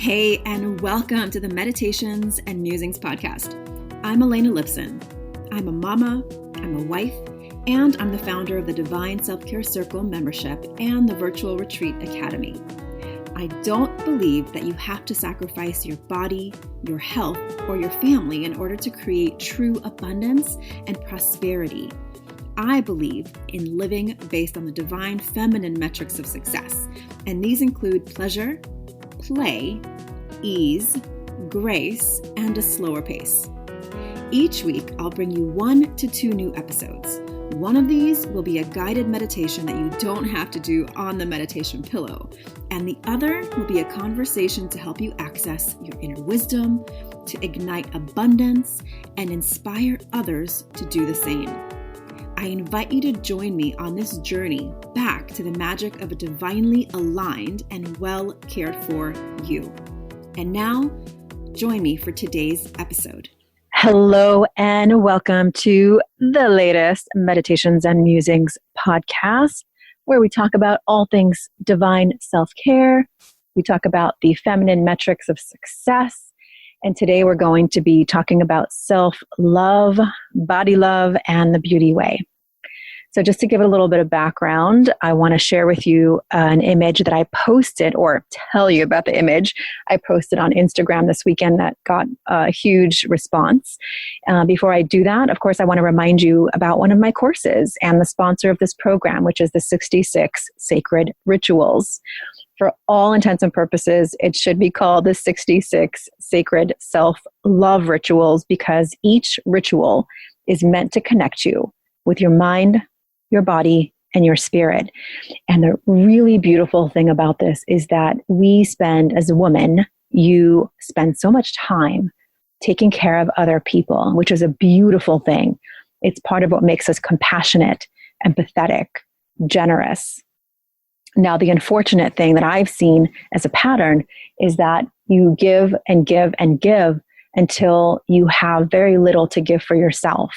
Hey, and welcome to the Meditations and Musings podcast. I'm Elena Lipson. I'm a mama, I'm a wife, and I'm the founder of the Divine Self-Care Circle membership and the Virtual Retreat Academy. I don't believe that you have to sacrifice your body, your health, or your family in order to create true abundance and prosperity. I believe in living based on the divine feminine metrics of success, and these include pleasure, play, ease, grace, and a slower pace. Each week, I'll bring you 1 to 2 new episodes. One of these will be a guided meditation that you don't have to do on the meditation pillow, and the other will be a conversation to help you access your inner wisdom, to ignite abundance, and inspire others to do the same. I invite you to join me on this journey back to the magic of a divinely aligned and well cared for you. And now, join me for today's episode. Hello and welcome to the latest Meditations and Musings podcast, where we talk about all things divine self-care. We talk about the feminine metrics of success. And today we're going to be talking about self-love, body love, and the beauty way. So just to give it a little bit of background, I want to share with you an image that I posted, or tell you about the image I posted on Instagram this weekend that got a huge response. Before I do that, of course, I want to remind you about one of my courses and the sponsor of this program, which is the 66 Sacred Rituals. For all intents and purposes, it should be called the 66 Sacred Self-Love Rituals, because each ritual is meant to connect you with your mind, your body, and your spirit. And the really beautiful thing about this is that we spend, as a woman, you spend so much time taking care of other people, which is a beautiful thing. It's part of what makes us compassionate, empathetic, generous. Now, the unfortunate thing that I've seen as a pattern is that you give and give and give until you have very little to give for yourself.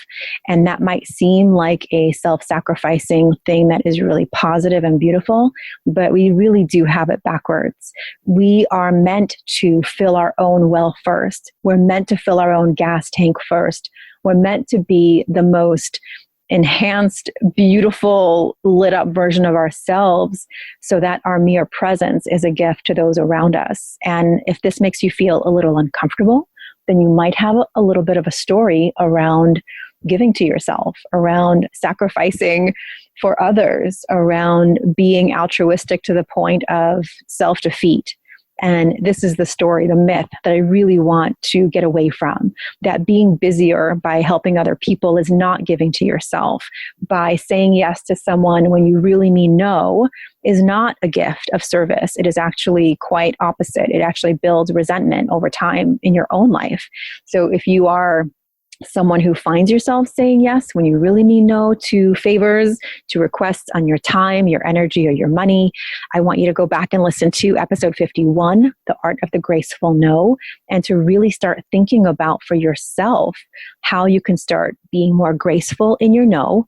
And that might seem like a self-sacrificing thing that is really positive and beautiful, but we really do have it backwards. We are meant to fill our own well first. We're meant to fill our own gas tank first. We're meant to be the most enhanced, beautiful, lit up version of ourselves, so that our mere presence is a gift to those around us. And if this makes you feel a little uncomfortable, then you might have a little bit of a story around giving to yourself, around sacrificing for others, around being altruistic to the point of self-defeat. And this is the story, the myth that I really want to get away from, that being busier by helping other people is not giving to yourself. By saying yes to someone when you really mean no is not a gift of service. It is actually quite opposite. It actually builds resentment over time in your own life. So if you are someone who finds yourself saying yes when you really mean no to favors, to requests on your time, your energy, or your money, I want you to go back and listen to episode 51, The Art of the Graceful No, and to really start thinking about for yourself how you can start being more graceful in your no,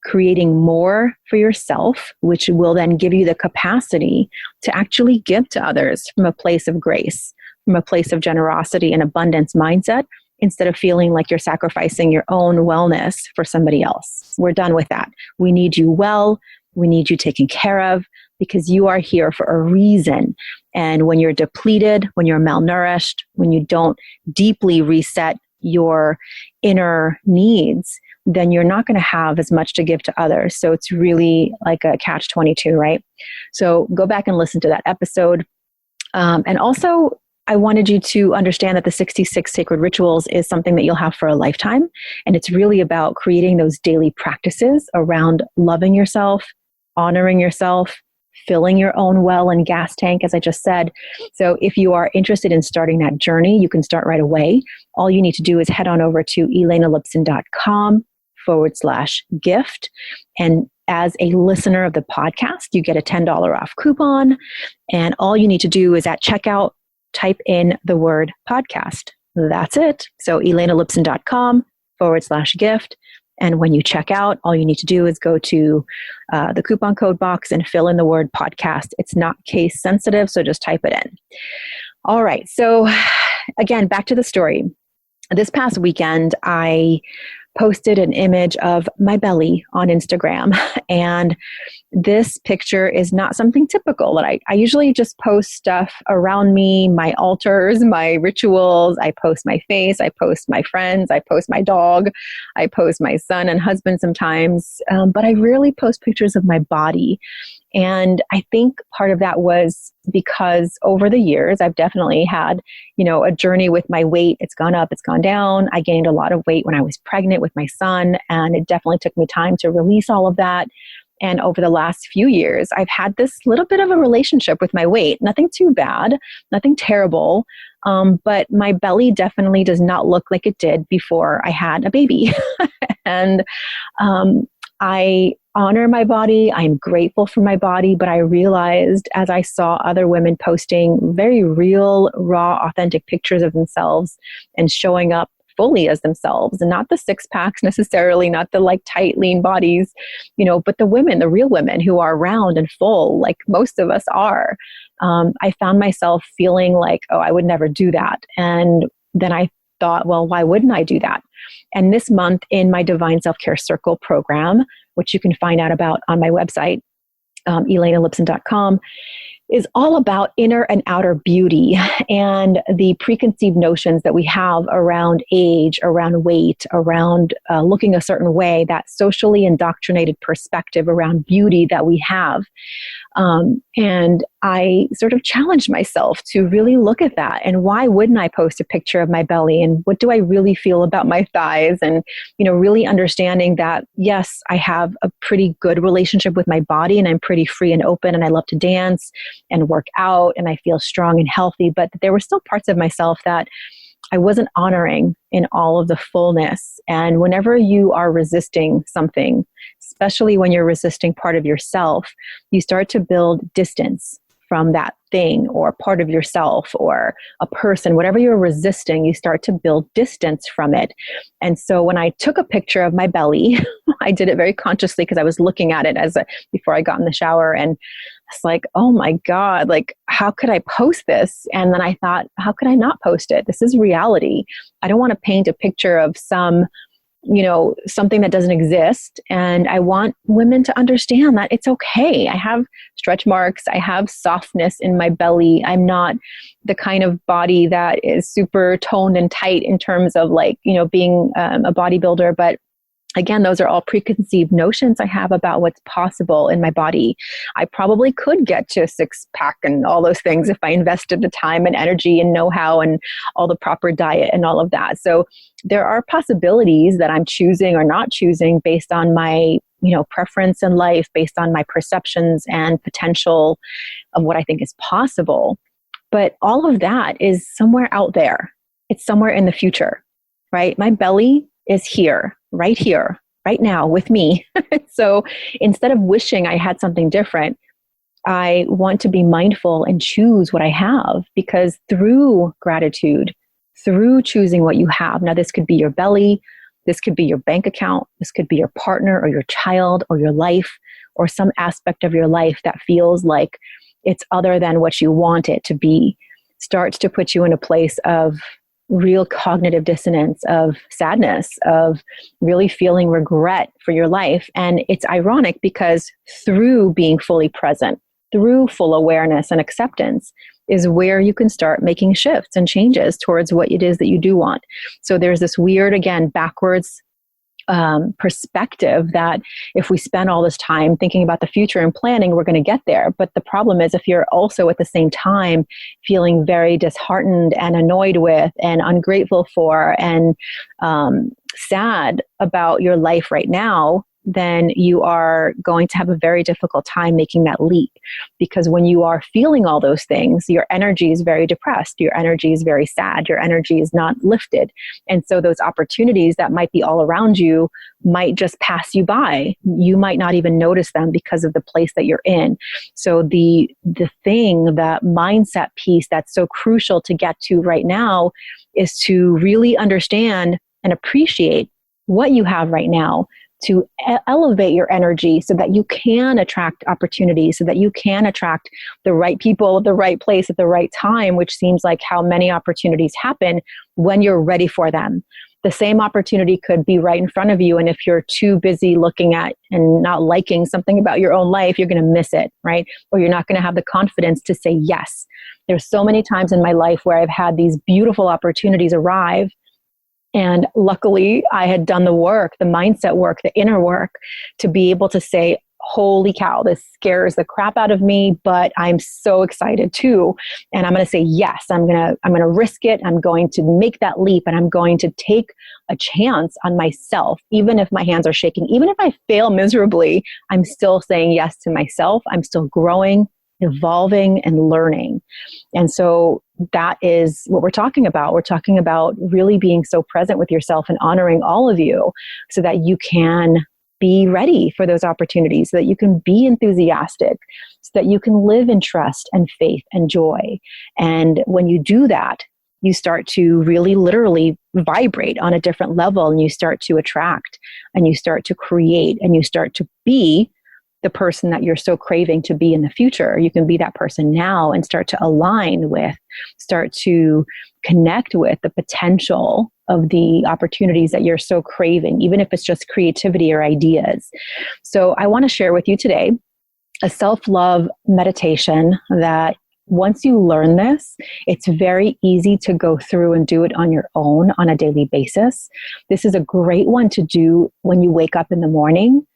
creating more for yourself, which will then give you the capacity to actually give to others from a place of grace, from a place of generosity and abundance mindset, instead of feeling like you're sacrificing your own wellness for somebody else. We're done with that. We need you well. We need you taken care of, because you are here for a reason. And when you're depleted, when you're malnourished, when you don't deeply reset your inner needs, then you're not going to have as much to give to others. So it's really like a catch-22, right? So go back and listen to that episode. And also, I wanted you to understand that the 66 Sacred Rituals is something that you'll have for a lifetime. And it's really about creating those daily practices around loving yourself, honoring yourself, filling your own well and gas tank, as I just said. So if you are interested in starting that journey, you can start right away. All you need to do is head on over to elenalipson.com/gift. And as a listener of the podcast, you get a $10 off coupon. And all you need to do is at checkout, type in the word podcast. That's it. So elenalipson.com/gift. And when you check out, all you need to do is go to the coupon code box and fill in the word podcast. It's not case sensitive, so just type it in. All right. So again, back to the story. This past weekend, I posted an image of my belly on Instagram. And this picture is not something typical that I usually just post stuff around me, my altars, my rituals. I post my face, I post my friends, I post my dog, I post my son and husband sometimes, but I rarely post pictures of my body. And I think part of that was because over the years, I've definitely had, a journey with my weight. It's gone up, it's gone down. I gained a lot of weight when I was pregnant with my son, and it definitely took me time to release all of that. And over the last few years, I've had this little bit of a relationship with my weight. Nothing too bad, nothing terrible. But my belly definitely does not look like it did before I had a baby. And I honor my body. I'm grateful for my body. But I realized as I saw other women posting very real, raw, authentic pictures of themselves and showing up fully as themselves, and not the six packs necessarily, not the like tight, lean bodies, but the women, the real women who are round and full, like most of us are. I found myself feeling like, oh, I would never do that. And then I thought, well, why wouldn't I do that? And this month in my Divine Self-Care Circle program, which you can find out about on my website, elenalipson.com, is all about inner and outer beauty and the preconceived notions that we have around age, around weight, around looking a certain way, that socially indoctrinated perspective around beauty that we have. And I sort of challenged myself to really look at that. And why wouldn't I post a picture of my belly? And what do I really feel about my thighs? And, really understanding that, yes, I have a pretty good relationship with my body and I'm pretty free and open and I love to dance and work out and I feel strong and healthy. But there were still parts of myself that I wasn't honoring in all of the fullness. And whenever you are resisting something, especially when you're resisting part of yourself, you start to build distance from that thing or part of yourself or a person, whatever you're resisting, you start to build distance from it. And so when I took a picture of my belly, I did it very consciously because I was looking at it before I got in the shower, and it's like, oh my God, like, how could I post this? And then I thought, how could I not post it? This is reality. I don't want to paint a picture of something that doesn't exist. And I want women to understand that it's okay. I have stretch marks. I have softness in my belly. I'm not the kind of body that is super toned and tight in terms of being a bodybuilder. But again, those are all preconceived notions I have about what's possible in my body. I probably could get to a six pack and all those things if I invested the time and energy and know-how and all the proper diet and all of that. So there are possibilities that I'm choosing or not choosing based on my, preference in life, based on my perceptions and potential of what I think is possible. But all of that is somewhere out there. It's somewhere in the future, right? My belly is here, right now with me. So instead of wishing I had something different, I want to be mindful and choose what I have, because through gratitude, through choosing what you have, now this could be your belly, this could be your bank account, this could be your partner or your child or your life or some aspect of your life that feels like it's other than what you want it to be, starts to put you in a place of real cognitive dissonance, of sadness, of really feeling regret for your life. And it's ironic because through being fully present, through full awareness and acceptance is where you can start making shifts and changes towards what it is that you do want. So there's this weird, again, backwards perspective that if we spend all this time thinking about the future and planning, we're going to get there. But the problem is if you're also at the same time feeling very disheartened and annoyed with and ungrateful for and sad about your life right now, then you are going to have a very difficult time making that leap. Because when you are feeling all those things, your energy is very depressed, your energy is very sad, your energy is not lifted. And so those opportunities that might be all around you might just pass you by. You might not even notice them because of the place that you're in. So the mindset piece that's so crucial to get to right now is to really understand and appreciate what you have right now, to elevate your energy so that you can attract opportunities, so that you can attract the right people at the right place at the right time, which seems like how many opportunities happen when you're ready for them. The same opportunity could be right in front of you. And if you're too busy looking at and not liking something about your own life, you're going to miss it, right? Or you're not going to have the confidence to say yes. There's so many times in my life where I've had these beautiful opportunities arrive. And luckily, I had done the work, the mindset work, the inner work to be able to say, holy cow, this scares the crap out of me, but I'm so excited too. And I'm going to say, yes, I'm going to risk it. I'm going to make that leap, and I'm going to take a chance on myself. Even if my hands are shaking, even if I fail miserably, I'm still saying yes to myself. I'm still growing, evolving, and learning. And so that is what we're talking about. We're talking about really being so present with yourself and honoring all of you so that you can be ready for those opportunities, so that you can be enthusiastic, so that you can live in trust and faith and joy. And when you do that, you start to really literally vibrate on a different level, and you start to attract, and you start to create, and you start to be the person that you're so craving to be in the future. You can be that person now and start to align with, start to connect with the potential of the opportunities that you're so craving, even if it's just creativity or ideas. So I want to share with you today a self-love meditation that once you learn this, it's very easy to go through and do it on your own on a daily basis. This is a great one to do when you wake up in the morning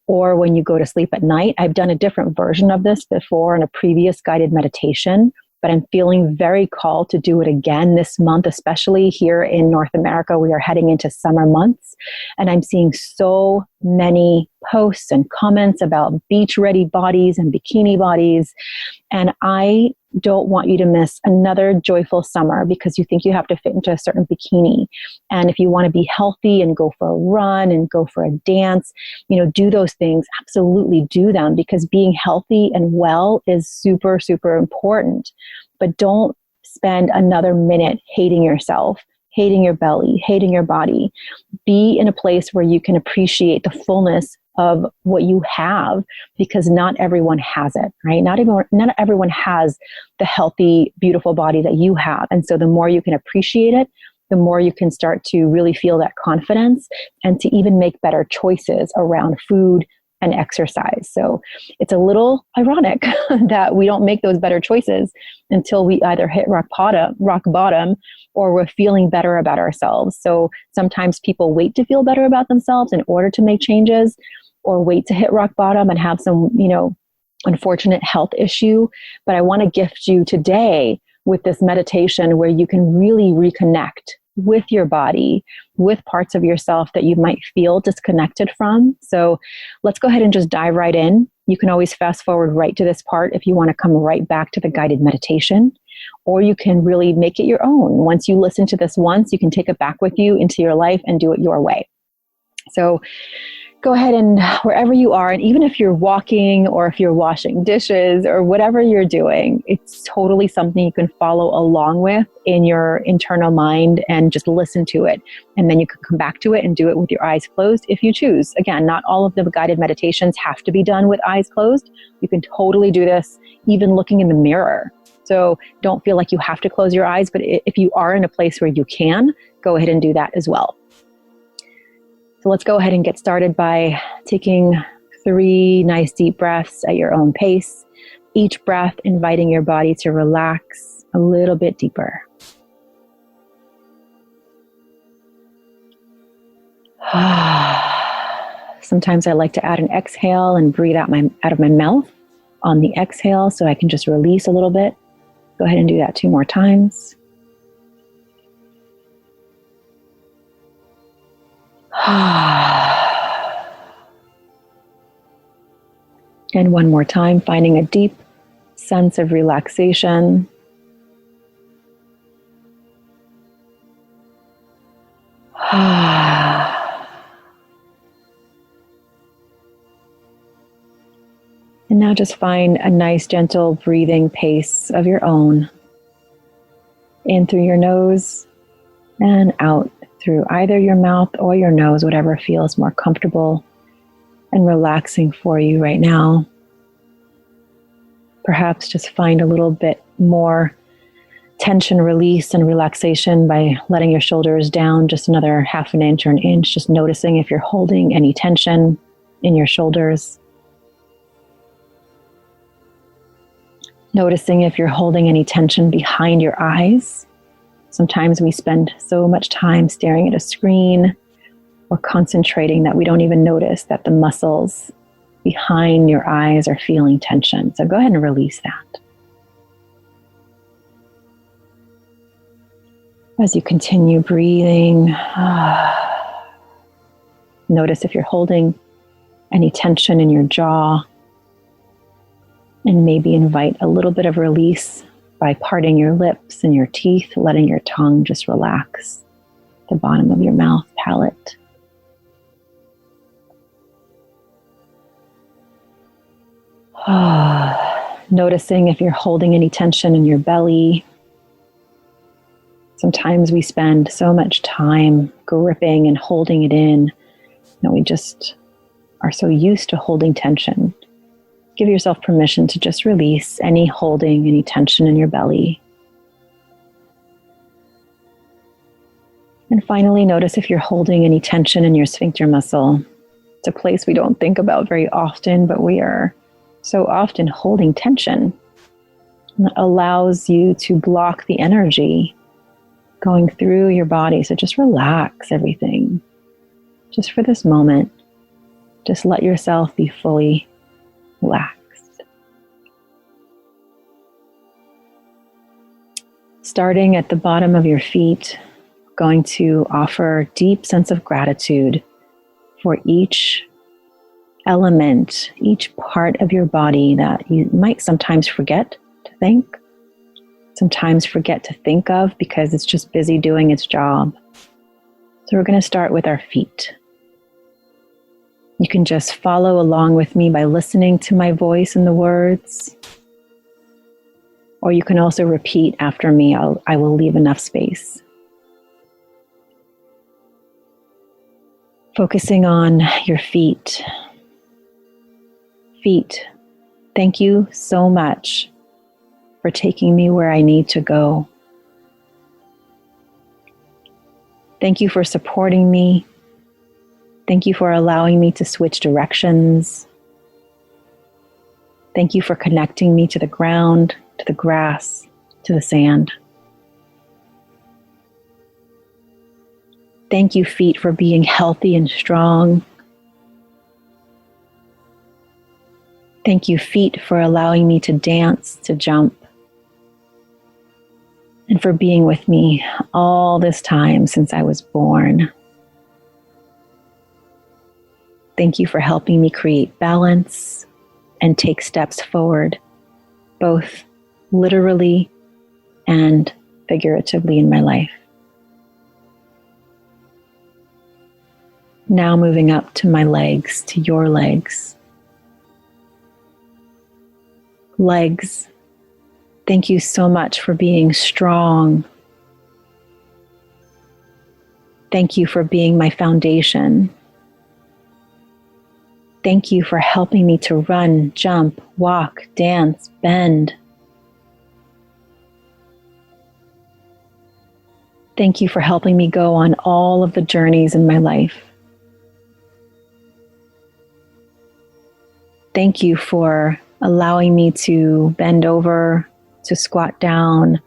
or when you go to sleep at night. I've done a different version of this before in a previous guided meditation, but I'm feeling very called to do it again this month, especially here in North America. We are heading into summer months, and I'm seeing so many posts and comments about beach-ready bodies and bikini bodies. And I don't want you to miss another joyful summer because you think you have to fit into a certain bikini. And if you want to be healthy and go for a run and go for a dance, do those things, absolutely do them, because being healthy and well is super, super important. But don't spend another minute hating yourself, hating your belly, hating your body. Be in a place where you can appreciate the fullness of what you have, because not everyone has it, right? Not everyone has the healthy, beautiful body that you have. And so the more you can appreciate it, the more you can start to really feel that confidence and to even make better choices around food and exercise. So it's a little ironic that we don't make those better choices until we either hit rock bottom, or we're feeling better about ourselves. So sometimes people wait to feel better about themselves in order to make changes, or wait to hit rock bottom and have some, unfortunate health issue. But I want to gift you today with this meditation where you can really reconnect with your body, with parts of yourself that you might feel disconnected from. So let's go ahead and just dive right in. You can always fast forward right to this part if you want to come right back to the guided meditation, or you can really make it your own. Once you listen to this once, you can take it back with you into your life and do it your way. So go ahead and wherever you are, and even if you're walking or if you're washing dishes or whatever you're doing, it's totally something you can follow along with in your internal mind and just listen to it. And then you can come back to it and do it with your eyes closed if you choose. Again, not all of the guided meditations have to be done with eyes closed. You can totally do this even looking in the mirror. So don't feel like you have to close your eyes, but if you are in a place where you can, go ahead and do that as well. So let's go ahead and get started by taking 3 nice deep breaths at your own pace. Each breath inviting your body to relax a little bit deeper. Sometimes I like to add an exhale and breathe out of my mouth on the exhale so I can just release a little bit. Go ahead and do that 2 more times. And 1 more time, finding a deep sense of relaxation. And now just find a nice, gentle breathing pace of your own. In through your nose and out through either your mouth or your nose, whatever feels more comfortable and relaxing for you right now. Perhaps just find a little bit more tension release and relaxation by letting your shoulders down just another half an inch or an inch, just noticing if you're holding any tension in your shoulders. Noticing if you're holding any tension behind your eyes. Sometimes we spend so much time staring at a screen or concentrating that we don't even notice that the muscles behind your eyes are feeling tension. So go ahead and release that. As you continue breathing, notice if you're holding any tension in your jaw, and maybe invite a little bit of release by parting your lips and your teeth, letting your tongue just relax the bottom of your mouth, palate. Noticing if you're holding any tension in your belly. Sometimes we spend so much time gripping and holding it in that we just are so used to holding tension. Give yourself permission to just release any holding, any tension in your belly. And finally, notice if you're holding any tension in your sphincter muscle. It's a place we don't think about very often, but we are so often holding tension. And that allows you to block the energy going through your body. So just relax everything. Just for this moment, just let yourself be fully relaxed. Starting at the bottom of your feet, going to offer a deep sense of gratitude for each element, each part of your body that you might sometimes forget to thank, sometimes forget to think of because it's just busy doing its job. So we're going to start with our feet. You can just follow along with me by listening to my voice and the words, or you can also repeat after me. I will leave enough space. Focusing on your feet. Feet, thank you so much for taking me where I need to go. Thank you for supporting me. Thank you for allowing me to switch directions. Thank you for connecting me to the ground, to the grass, to the sand. Thank you, feet, for being healthy and strong. Thank you, feet, for allowing me to dance, to jump, and for being with me all this time since I was born. Thank you for helping me create balance and take steps forward, both literally and figuratively in my life. Now moving up to my legs, to your legs. Legs, thank you so much for being strong. Thank you for being my foundation. Thank you for helping me to run, jump, walk, dance, bend. Thank you for helping me go on all of the journeys in my life. Thank you for allowing me to bend over, to squat down,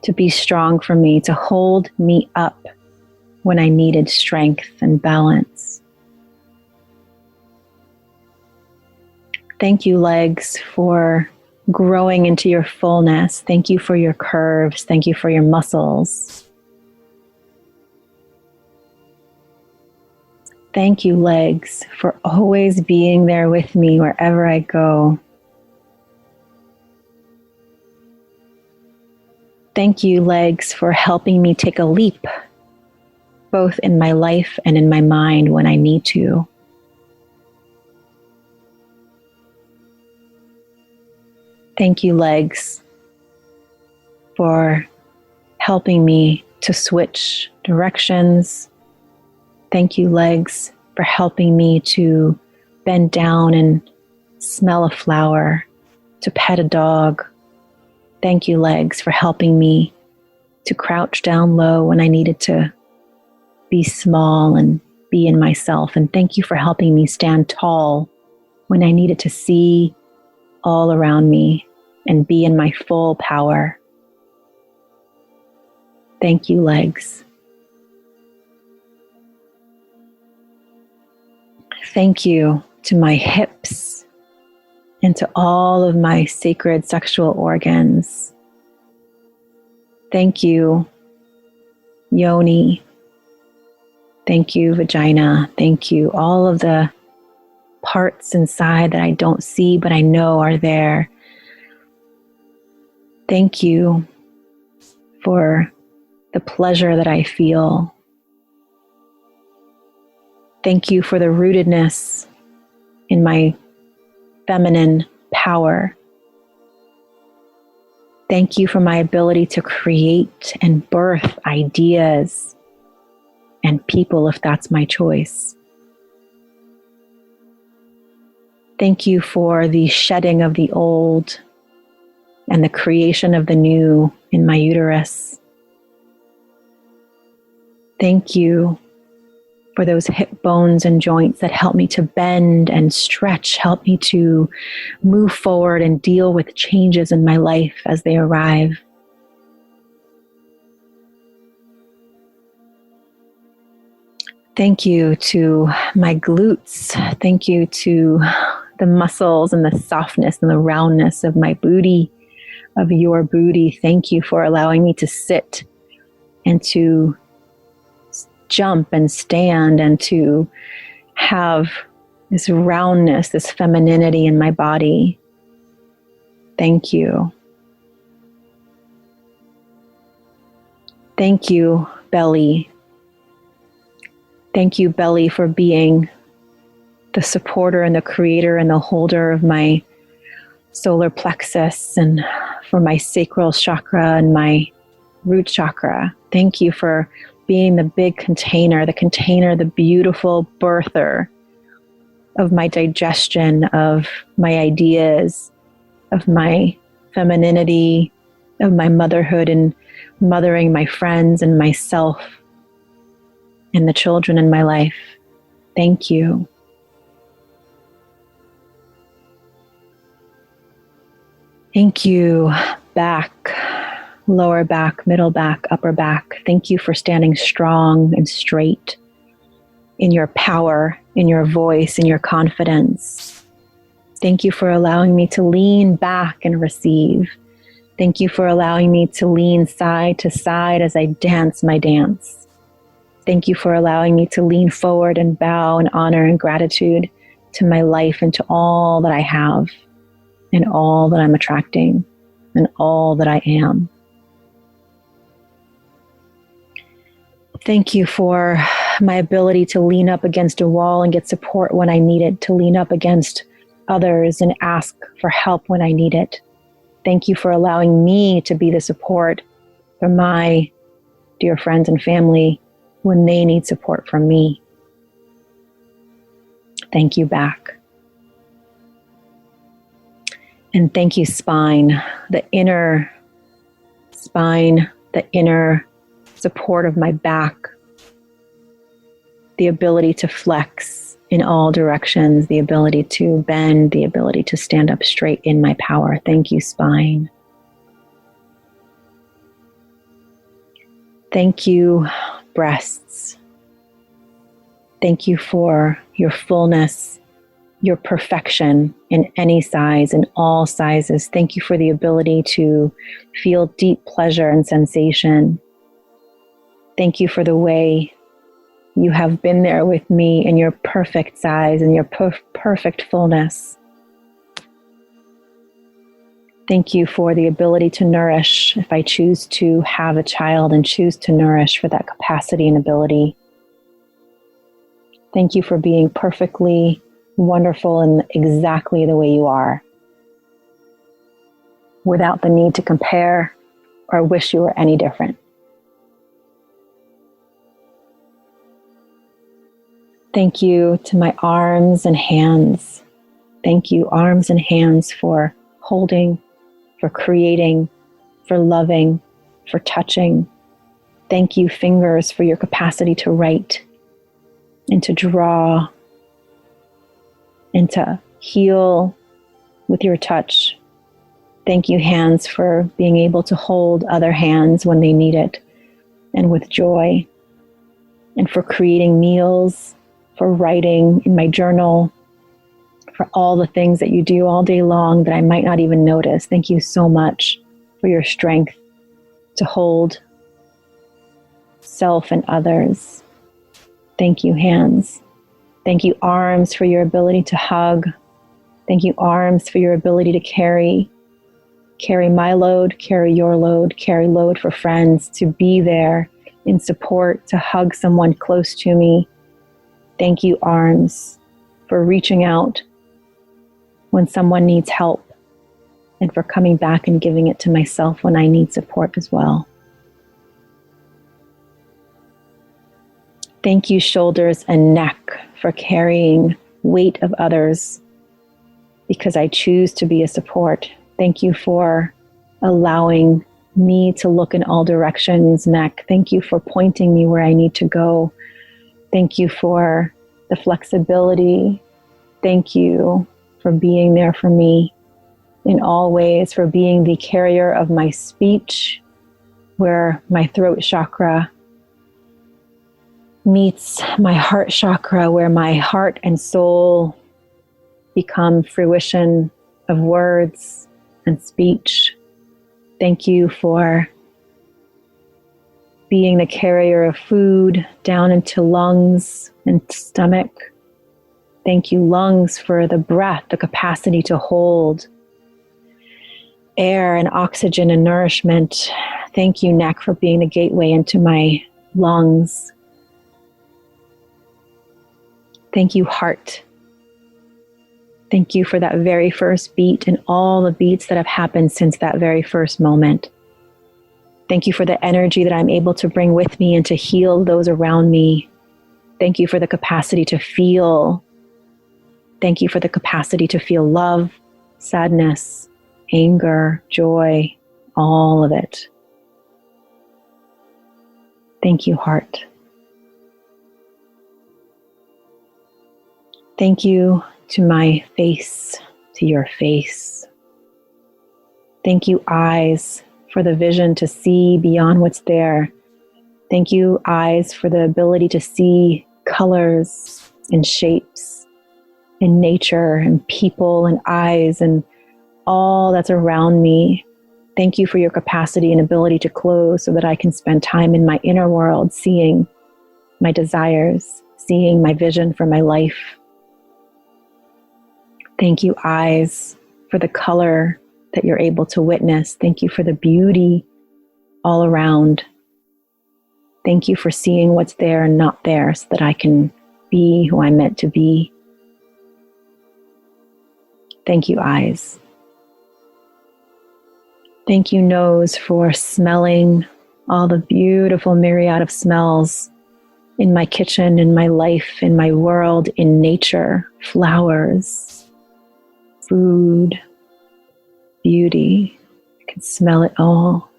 to be strong for me, to hold me up when I needed strength and balance. Thank you, legs, for growing into your fullness. Thank you for your curves. Thank you for your muscles. Thank you, legs, for always being there with me wherever I go. Thank you, legs, for helping me take a leap, both in my life and in my mind when I need to. Thank you, legs, for helping me to switch directions. Thank you, legs, for helping me to bend down and smell a flower, to pet a dog. Thank you, legs, for helping me to crouch down low when I needed to be small and be in myself. And thank you for helping me stand tall when I needed to see all around me and be in my full power. Thank you, legs. Thank you to my hips and to all of my sacred sexual organs. Thank you, yoni. Thank you, vagina. Thank you, all of the parts inside that I don't see but I know are there. Thank you for the pleasure that I feel. Thank you for the rootedness in my feminine power. Thank you for my ability to create and birth ideas and people if that's my choice. Thank you for the shedding of the old and the creation of the new in my uterus. Thank you for those hip bones and joints that help me to bend and stretch, help me to move forward and deal with changes in my life as they arrive. Thank you to my glutes. Thank you to the muscles and the softness and the roundness of my booty, of your booty. Thank you for allowing me to sit and to jump and stand and to have this roundness, this femininity in my body. Thank you. Thank you, belly. Thank you, belly, for being the supporter and the creator and the holder of my solar plexus and for my sacral chakra and my root chakra. Thank you for being the big container, the beautiful birther of my digestion, of my ideas, of my femininity, of my motherhood and mothering my friends and myself and the children in my life. Thank you. Thank you, back, lower back, middle back, upper back. Thank you for standing strong and straight in your power, in your voice, in your confidence. Thank you for allowing me to lean back and receive. Thank you for allowing me to lean side to side as I dance my dance. Thank you for allowing me to lean forward and bow in honor and gratitude to my life and to all that I have and all that I'm attracting and all that I am. Thank you for my ability to lean up against a wall and get support when I need it, to lean up against others and ask for help when I need it. Thank you for allowing me to be the support for my dear friends and family when they need support from me. Thank you, back. And thank you, spine, the inner spine, the inner support of my back, the ability to flex in all directions, the ability to bend, the ability to stand up straight in my power. Thank you, spine. Thank you, breasts. Thank you for your fullness, your perfection in any size, in all sizes. Thank you for the ability to feel deep pleasure and sensation. Thank you for the way you have been there with me in your perfect size and your perfect fullness. Thank you for the ability to nourish if I choose to have a child and choose to nourish, for that capacity and ability. Thank you for being perfectly wonderful and exactly the way you are, without the need to compare or wish you were any different. Thank you to my arms and hands. Thank you, arms and hands, for holding, for creating, for loving, for touching. Thank you, fingers, for your capacity to write and to draw and to heal with your touch. Thank you, hands, for being able to hold other hands when they need it and with joy, and for creating meals, for writing in my journal, for all the things that you do all day long that I might not even notice. Thank you so much for your strength to hold self and others. Thank you, hands. Thank you, arms, for your ability to hug. Thank you, arms, for your ability to carry my load, carry your load, carry load for friends, to be there in support, to hug someone close to me. Thank you, arms, for reaching out when someone needs help and for coming back and giving it to myself when I need support as well. Thank you, shoulders and neck, for carrying weight of others because I choose to be a support. Thank you for allowing me to look in all directions, neck. Thank you for pointing me where I need to go. Thank you for the flexibility. Thank you for being there for me in all ways, for being the carrier of my speech, where my throat chakra meets my heart chakra, where my heart and soul become fruition of words and speech. Thank you for being the carrier of food down into lungs and stomach. Thank you, lungs, for the breath, the capacity to hold air and oxygen and nourishment. Thank you, neck, for being the gateway into my lungs. Thank you, heart. Thank you for that very first beat and all the beats that have happened since that very first moment. Thank you for the energy that I'm able to bring with me and to heal those around me. Thank you for the capacity to feel. Thank you for the capacity to feel love, sadness, anger, joy, all of it. Thank you, heart. Thank you to my face, to your face. Thank you, eyes, for the vision to see beyond what's there. Thank you, eyes, for the ability to see colors and shapes and nature and people and eyes and all that's around me. Thank you for your capacity and ability to close so that I can spend time in my inner world, seeing my desires, seeing my vision for my life. Thank you, eyes, for the color that you're able to witness. Thank you for the beauty all around. Thank you for seeing what's there and not there so that I can be who I'm meant to be. Thank you, eyes. Thank you, nose, for smelling all the beautiful myriad of smells in my kitchen, in my life, in my world, in nature, flowers, food, beauty. I can smell it all.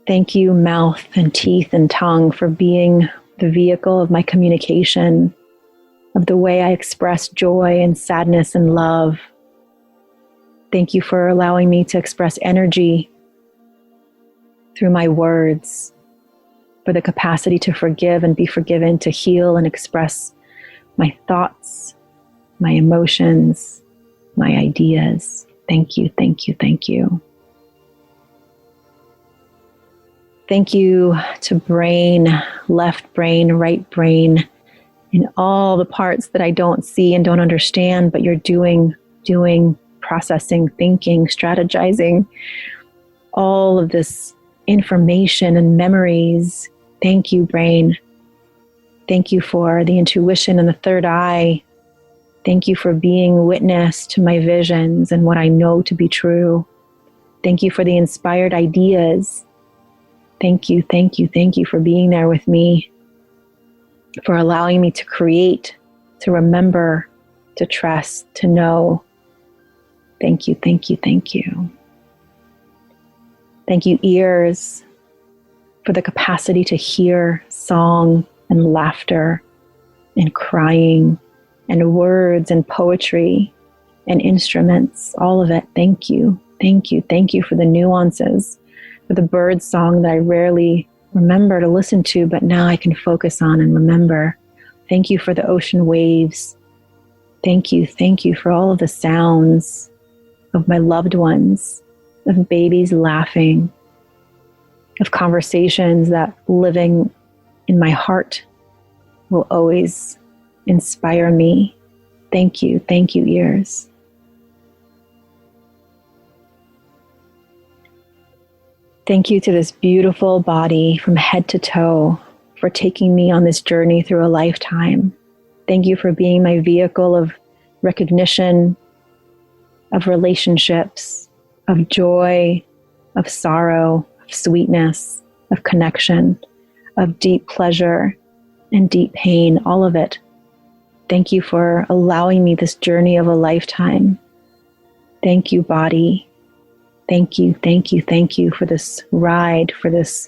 Thank you, mouth and teeth and tongue, for being the vehicle of my communication, of the way I express joy and sadness and love. Thank you for allowing me to express energy through my words, for the capacity to forgive and be forgiven, to heal and express my thoughts, my emotions, my ideas. Thank you, thank you, thank you. Thank you to brain, left brain, right brain, in all the parts that I don't see and don't understand, but you're doing, processing, thinking, strategizing, all of this information and memories. Thank you, brain. Thank you for the intuition and the third eye. Thank you for being witness to my visions and what I know to be true. Thank you for the inspired ideas. Thank you, thank you, thank you for being there with me. for allowing me to create, to remember, to trust, to know. Thank you, thank you, thank you. Thank you, ears, for the capacity to hear song and laughter and crying and words and poetry and instruments, all of it. Thank you, thank you, thank you for the nuances, for the bird song that I rarely remember to listen to, but now I can focus on and remember. Thank you for the ocean waves. Thank you for all of the sounds of my loved ones, of babies laughing, of conversations that living in my heart will always inspire me. Thank you, ears. Thank you to this beautiful body from head to toe for taking me on this journey through a lifetime. Thank you for being my vehicle of recognition, of relationships, of joy, of sorrow, of sweetness, of connection, of deep pleasure and deep pain, all of it. Thank you for allowing me this journey of a lifetime. Thank you, body. Thank you for this ride, for this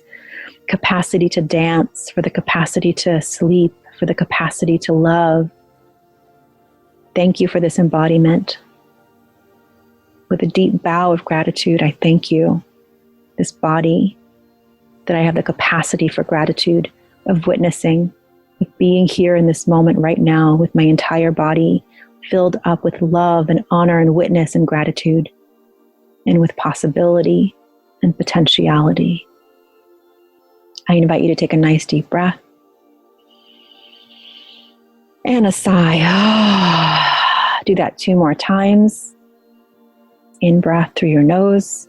capacity to dance, for the capacity to sleep, for the capacity to love. Thank you for this embodiment. With a deep bow of gratitude, I thank you, this body, that I have the capacity for gratitude, of witnessing, of being here in this moment right now with my entire body filled up with love and honor and witness and gratitude, and with possibility and potentiality. I invite you to take a nice deep breath and a sigh. Do that 2 more times. In breath through your nose.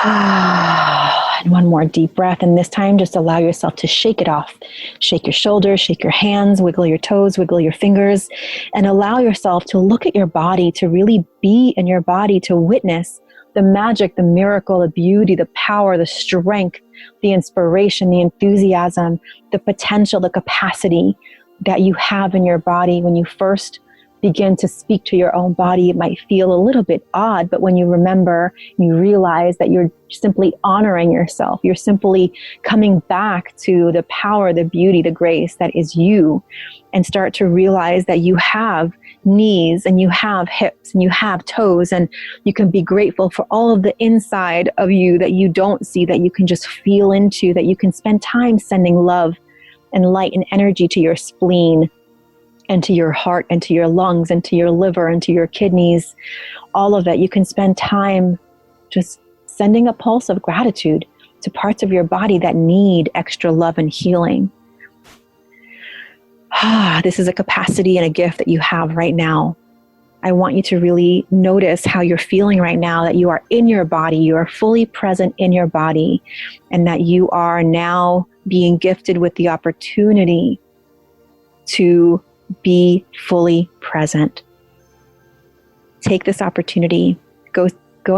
And 1 more deep breath. And this time, just allow yourself to shake it off. Shake your shoulders, shake your hands, wiggle your toes, wiggle your fingers, and allow yourself to look at your body, to really be in your body, to witness the magic, the miracle, the beauty, the power, the strength, the inspiration, the enthusiasm, the potential, the capacity that you have in your body. When you first begin to speak to your own body, it might feel a little bit odd, but when you remember, you realize that you're simply honoring yourself. You're simply coming back to the power, the beauty, the grace that is you, and start to realize that you have knees and you have hips and you have toes, and you can be grateful for all of the inside of you that you don't see, that you can just feel into, that you can spend time sending love and light and energy to your spleen and to your heart and to your lungs and to your liver and to your kidneys, all of it. You can spend time just sending a pulse of gratitude to parts of your body that need extra love and healing. This is a capacity and a gift that you have right now. I want you to really notice how you're feeling right now, that you are in your body, you are fully present in your body, and that you are now being gifted with the opportunity to be fully present. Take this opportunity, go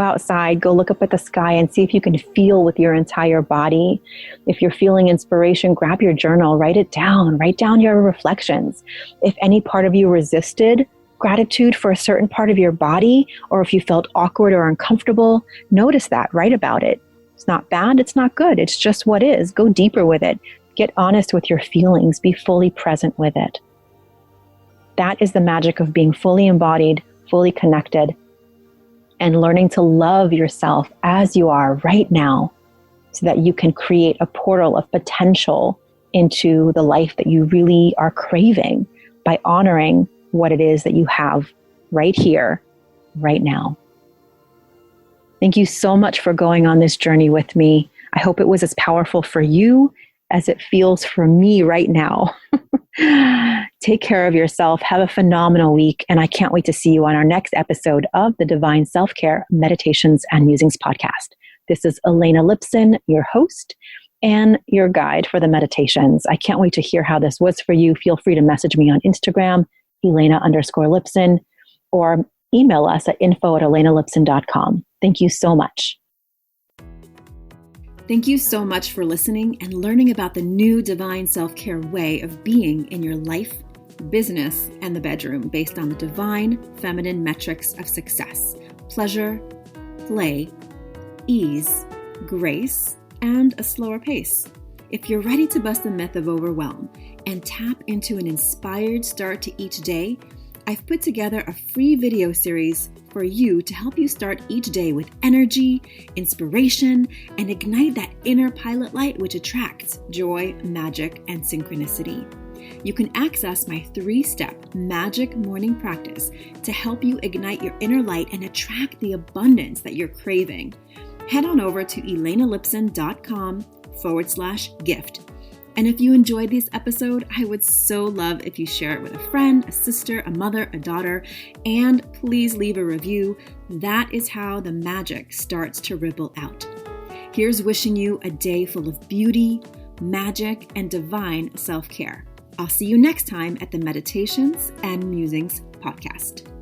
outside, go look up at the sky and see if you can feel with your entire body. If you're feeling inspiration, grab your journal, write down your reflections. If any part of you resisted gratitude for a certain part of your body, or if you felt awkward or uncomfortable, notice that, write about it. It's not bad, it's not good, it's just what is. Go deeper with it. Get honest with your feelings, be fully present with it. That is the magic of being fully embodied, fully connected, and learning to love yourself as you are right now, so that you can create a portal of potential into the life that you really are craving by honoring what it is that you have right here, right now. Thank you so much for going on this journey with me. I hope it was as powerful for you as it feels for me right now. Take care of yourself. Have a phenomenal week. And I can't wait to see you on our next episode of the Divine Self-Care Meditations and Musings podcast. This is Elena Lipson, your host and your guide for the meditations. I can't wait to hear how this was for you. Feel free to message me on Instagram, Elena_Lipson, or email us at info@elenalipson.com. Thank you so much. Thank you so much for listening and learning about the new divine self-care way of being in your life, business, and the bedroom based on the divine feminine metrics of success: pleasure, play, ease, grace, and a slower pace. If you're ready to bust the myth of overwhelm and tap into an inspired start to each day, I've put together a free video series for you to help you start each day with energy, inspiration, and ignite that inner pilot light which attracts joy, magic, and synchronicity. You can access my 3-step magic morning practice to help you ignite your inner light and attract the abundance that you're craving. Head on over to elenalipson.com/gift. And if you enjoyed this episode, I would so love if you share it with a friend, a sister, a mother, a daughter, and please leave a review. That is how the magic starts to ripple out. Here's wishing you a day full of beauty, magic, and divine self-care. I'll see you next time at the Meditations and Musings podcast.